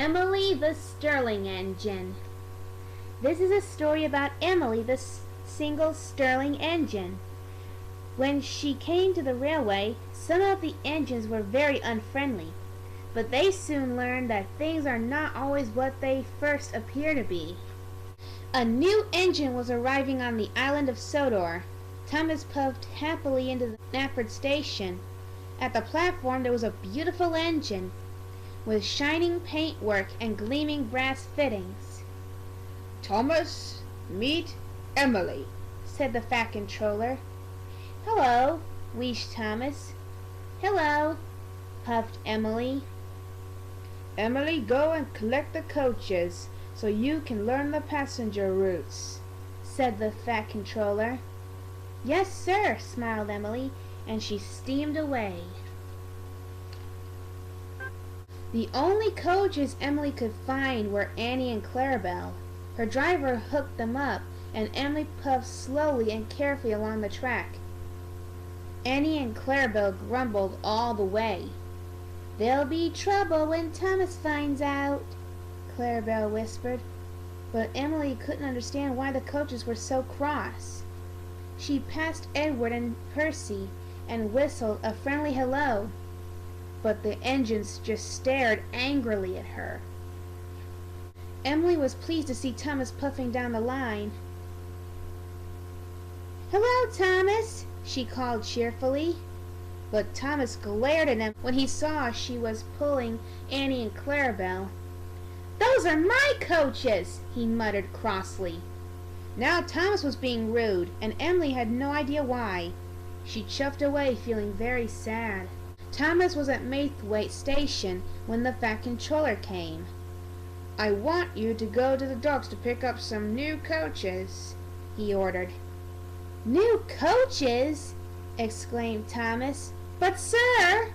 Emily the Stirling Engine. This is a story about Emily the single Stirling engine. When she came to the railway, some of the engines were very unfriendly, but they soon learned that things are not always what they first appear to be. A new engine was arriving on the island of Sodor. Thomas puffed happily into the Knapford station. At the platform there was a beautiful engine with shining paintwork and gleaming brass fittings. "Thomas, meet Emily," said the fat controller. "Hello," wheezed Thomas. "Hello," puffed Emily. "Emily, go and collect the coaches so you can learn the passenger routes," said the fat controller. "Yes, sir," smiled Emily, and she steamed away. The only coaches Emily could find were Annie and Clarabelle. Her driver hooked them up, and Emily puffed slowly and carefully along the track. Annie and Clarabelle grumbled all the way. "There'll be trouble when Thomas finds out," Clarabelle whispered. But Emily couldn't understand why the coaches were so cross. She passed Edward and Percy and whistled a friendly hello, but the engines just stared angrily at her. Emily was pleased to see Thomas puffing down the line. "Hello, Thomas," she called cheerfully. But Thomas glared at him when he saw she was pulling Annie and Clarabelle. "Those are my coaches," he muttered crossly. Now Thomas was being rude, and Emily had no idea why. She chuffed away, feeling very sad. Thomas was at Maithwaite Station when the fat controller came. "I want you to go to the docks to pick up some new coaches," he ordered. "New coaches!" exclaimed Thomas. "But, sir—"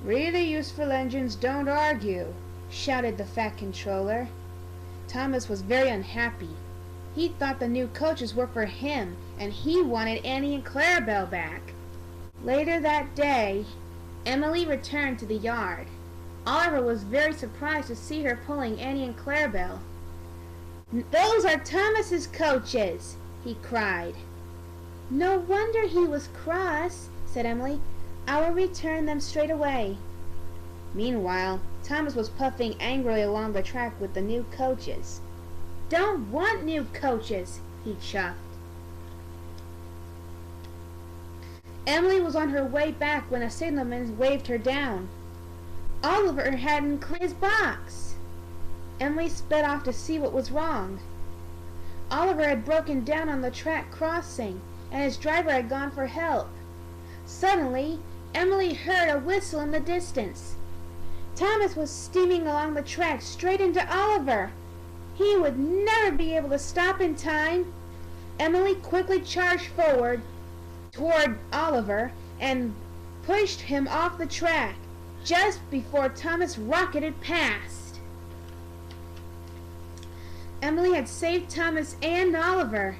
"Really useful engines don't argue," shouted the fat controller. Thomas was very unhappy. He thought the new coaches were for him, and he wanted Annie and Clarabelle back. Later that day, Emily returned to the yard. Oliver was very surprised to see her pulling Annie and Clarabelle. "Those are Thomas's coaches!" he cried. "No wonder he was cross," said Emily. "I will return them straight away." Meanwhile, Thomas was puffing angrily along the track with the new coaches. "Don't want new coaches," he chuffed. Emily was on her way back when a signalman waved her down. Oliver hadn't cleared his box. Emily sped off to see what was wrong. Oliver had broken down on the track crossing, and his driver had gone for help. Suddenly, Emily heard a whistle in the distance. Thomas was steaming along the track straight into Oliver. He would never be able to stop in time. Emily quickly charged forward toward Oliver and pushed him off the track just before Thomas rocketed past. Emily had saved Thomas and Oliver.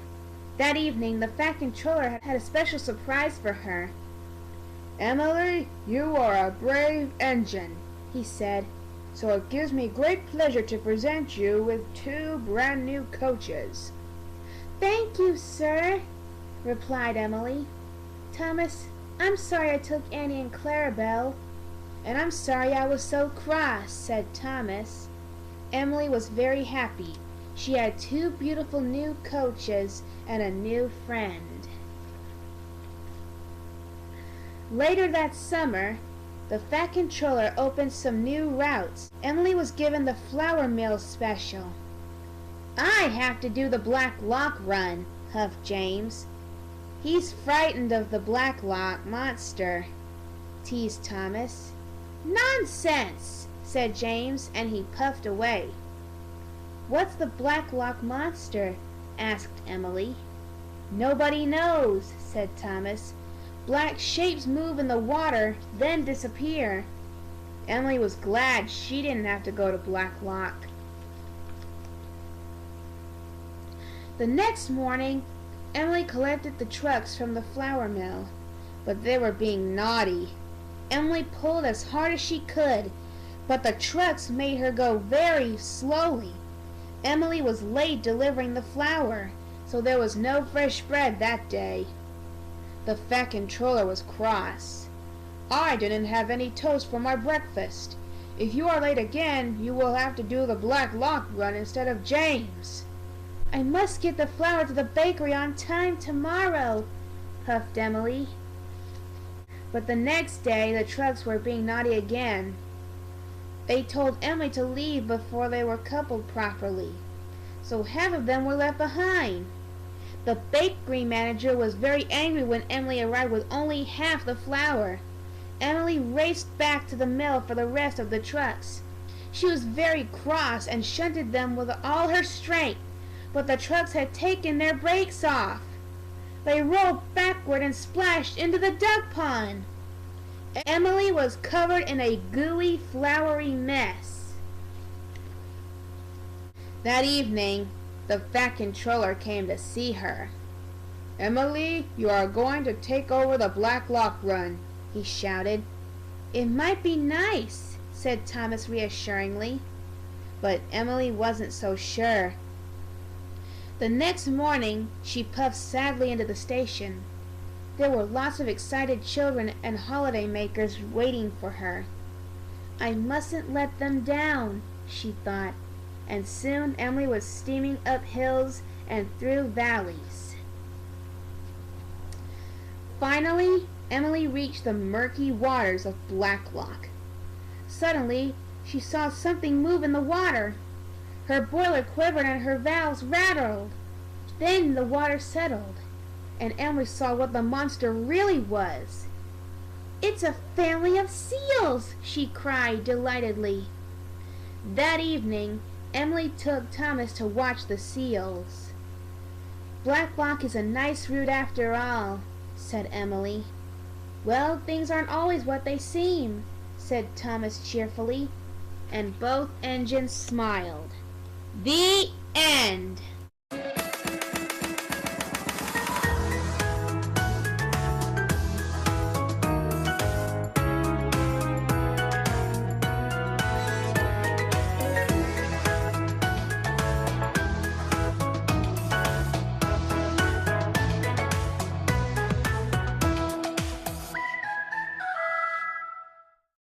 That evening, the fat controller had a special surprise for her. "Emily, you are a brave engine," he said, "so it gives me great pleasure to present you with 2 brand new coaches." "Thank you, sir," replied Emily. "Thomas, I'm sorry I took Annie and Clarabelle." "And I'm sorry I was so cross," said Thomas. Emily was very happy. She had 2 beautiful new coaches and a new friend. Later that summer, the fat controller opened some new routes. Emily was given the flour mill special. "I have to do the Black Lock run," huffed James. "He's frightened of the Black Lock monster," teased Thomas. "Nonsense," said James, and he puffed away. "What's the Black Lock monster?" asked Emily. "Nobody knows," said Thomas. "Black shapes move in the water, then disappear." Emily was glad she didn't have to go to Black Lock. The next morning, Emily collected the trucks from the flour mill, but they were being naughty. Emily pulled as hard as she could, but the trucks made her go very slowly. Emily was late delivering the flour, so there was no fresh bread that day. The fat controller was cross. "I didn't have any toast for my breakfast. If you are late again, you will have to do the Black Lock run instead of James." "I must get the flour to the bakery on time tomorrow," puffed Emily. But the next day the trucks were being naughty again. They told Emily to leave before they were coupled properly, so half of them were left behind. The bakery manager was very angry when Emily arrived with only half the flour. Emily raced back to the mill for the rest of the trucks. She was very cross and shunted them with all her strength, but the trucks had taken their brakes off. They rolled backward and splashed into the duck pond. Emily was covered in a gooey, floury mess. That evening, the fat controller came to see her. "Emily, you are going to take over the Black Lock run," he shouted. "It might be nice," said Thomas reassuringly. But Emily wasn't so sure. The next morning, she puffed sadly into the station. There were lots of excited children and holiday makers waiting for her. "I mustn't let them down," she thought, and soon Emily was steaming up hills and through valleys. Finally, Emily reached the murky waters of Black Lock. Suddenly, she saw something move in the water. Her boiler quivered and her valves rattled. Then the water settled, and Emily saw what the monster really was. "It's a family of seals!" she cried delightedly. That evening, Emily took Thomas to watch the seals. "Black Lock is a nice route after all," said Emily. "Well, things aren't always what they seem," said Thomas cheerfully, and both engines smiled. The end.